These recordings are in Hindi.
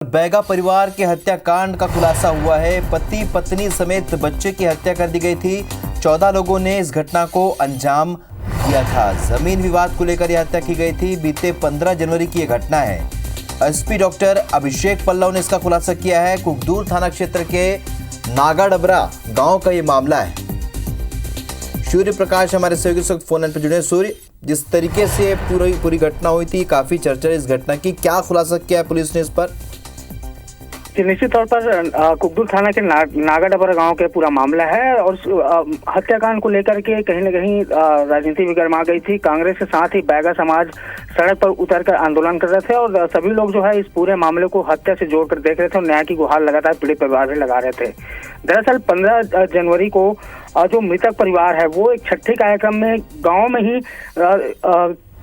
बैगा परिवार के हत्याकांड का खुलासा हुआ है। पति पत्नी समेत बच्चे की हत्या कर दी गई थी। 14 लोगों ने इस घटना को अंजाम दिया था। जमीन विवाद को लेकर यह हत्या की गई थी। बीते 15 जनवरी की यह घटना है। एसपी डॉक्टर अभिषेक पल्लव ने इसका खुलासा किया है। कुकदूर थाना क्षेत्र के नागाडबरा गांव का ये मामला है। सूर्य प्रकाश हमारे सहयोगी से फोन लाइन पर जुड़े। सूर्य, जिस तरीके से पूरी घटना हुई थी, काफी चर्चा इस घटना की, क्या खुलासा किया है पुलिस ने इस पर? निश्चित तौर पर कुकदूर थाना के नागाडबरा गांव के पूरा मामला है और हत्याकांड को लेकर के कहीं न कहीं राजनीति भी गर्मा गई थी। कांग्रेस के साथ ही बैगा समाज सड़क पर उतरकर आंदोलन कर रहे थे और सभी लोग जो है इस पूरे मामले को हत्या से जोड़कर देख रहे थे और न्याय की गुहार लगातार पीड़ित परिवार से लगा रहे थे। दरअसल 15 जनवरी को जो मृतक परिवार है वो एक छठी कार्यक्रम में गाँव में ही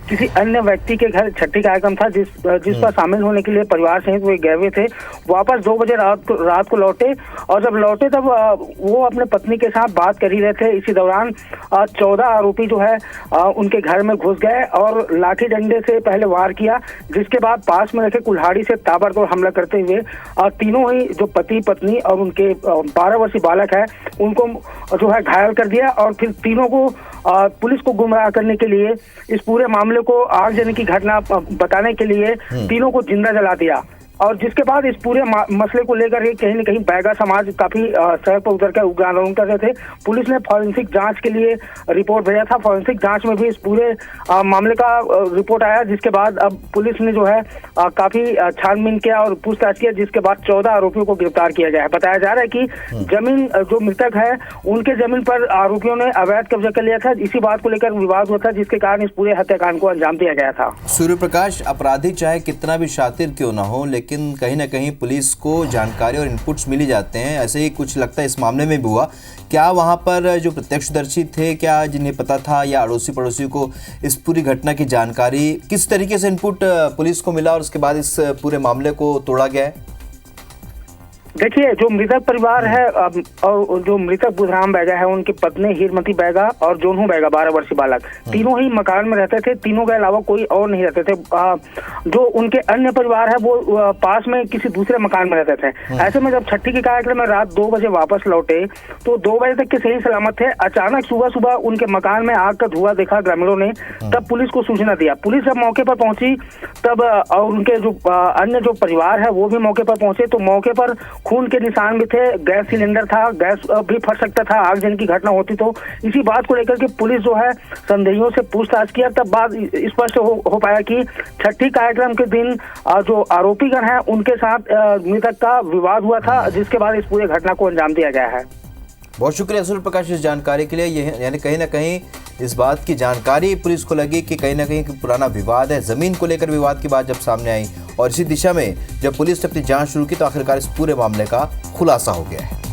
किसी अन्य व्यक्ति के घर छठी कार्यक्रम था जिस पर शामिल होने के लिए परिवार सहित वे गए हुए थे। वापस 2 बजे रात को लौटे और जब लौटे तब वो अपने पत्नी के साथ बात कर ही रहे थे। इसी दौरान 14 आरोपी जो है उनके घर में घुस गए और लाठी डंडे से पहले वार किया, जिसके बाद पास में रखे कुल्हाड़ी से ताबड़तोड़ हमला करते हुए तीनों ही जो पति पत्नी और उनके 12 वर्षीय बालक है उनको जो है घायल कर दिया और फिर तीनों को पुलिस को गुमराह करने के लिए इस पूरे मामले को आगजनी की घटना बताने के लिए तीनों को जिंदा जला दिया। और जिसके बाद इस पूरे मसले को लेकर कहीं न कहीं बैगा समाज काफी सड़क पर उतरकर उग्र आंदोलन कर रहे थे। पुलिस ने फॉरेंसिक जांच के लिए रिपोर्ट भेजा था। फॉरेंसिक जांच में भी इस पूरे मामले का रिपोर्ट आया, जिसके बाद अब पुलिस ने जो है काफी छानबीन किया और पूछताछ किया, जिसके बाद 14 आरोपियों को गिरफ्तार किया गया है। बताया जा रहा है कि जमीन जो मृतक है उनके जमीन पर आरोपियों ने अवैध कब्जा कर लिया था। इसी बात को लेकर विवाद हुआ था, जिसके कारण इस पूरे हत्याकांड को अंजाम दिया गया था। सूर्य प्रकाश, अपराधी चाहे कितना भी शातिर क्यों ना हो, लेकिन कहीं ना कहीं पुलिस को जानकारी और इनपुट्स मिल ही जाते हैं। ऐसे ही कुछ लगता है इस मामले में भी हुआ। क्या वहां पर जो प्रत्यक्षदर्शी थे, क्या जिन्हें पता था या अड़ोसी पड़ोसी को इस पूरी घटना की जानकारी, किस तरीके से इनपुट पुलिस को मिला और उसके बाद इस पूरे मामले को तोड़ा गया है? देखिए, जो मृतक परिवार है और जो मृतक बुधराम बैगा है, उनकी पत्नी हीरमती बैगा और जोनू बैगा 12 वर्षीय बालक, तीनों ही मकान में रहते थे। तीनों के अलावा कोई और नहीं रहते थे। जो उनके अन्य परिवार है वो पास में किसी दूसरे मकान में रहते थे। ऐसे में जब छठी के कार्यक्रम में रात 2 बजे वापस लौटे तो 2 बजे तक के सही सलामत थे। अचानक सुबह उनके मकान में आग का धुआं देखा ग्रामीणों ने, तब पुलिस को सूचना दिया। पुलिस जब मौके पर पहुंची तब और उनके जो अन्य जो परिवार है वो भी मौके पर पहुंचे तो मौके पर खून के निशान भी थे, गैस सिलेंडर था, गैस भी फट सकता था आगजनी की घटना होती तो। इसी बात को लेकर के पुलिस जो है संदेहियों से पूछताछ किया, तब बात स्पष्ट हो पाया कि छठी कार्यक्रम के दिन जो आरोपीगण हैं उनके साथ मृतक का विवाद हुआ था, जिसके बाद इस पूरे घटना को अंजाम दिया गया है। बहुत शुक्रिया सूर्य प्रकाश इस जानकारी के लिए। यानी कहीं ना कहीं इस बात की जानकारी पुलिस को लगी कि कहीं ना कहीं पुराना विवाद है। जमीन को लेकर विवाद की बात जब सामने आई और इसी दिशा में जब पुलिस ने अपनी जांच शुरू की तो आखिरकार इस पूरे मामले का खुलासा हो गया है।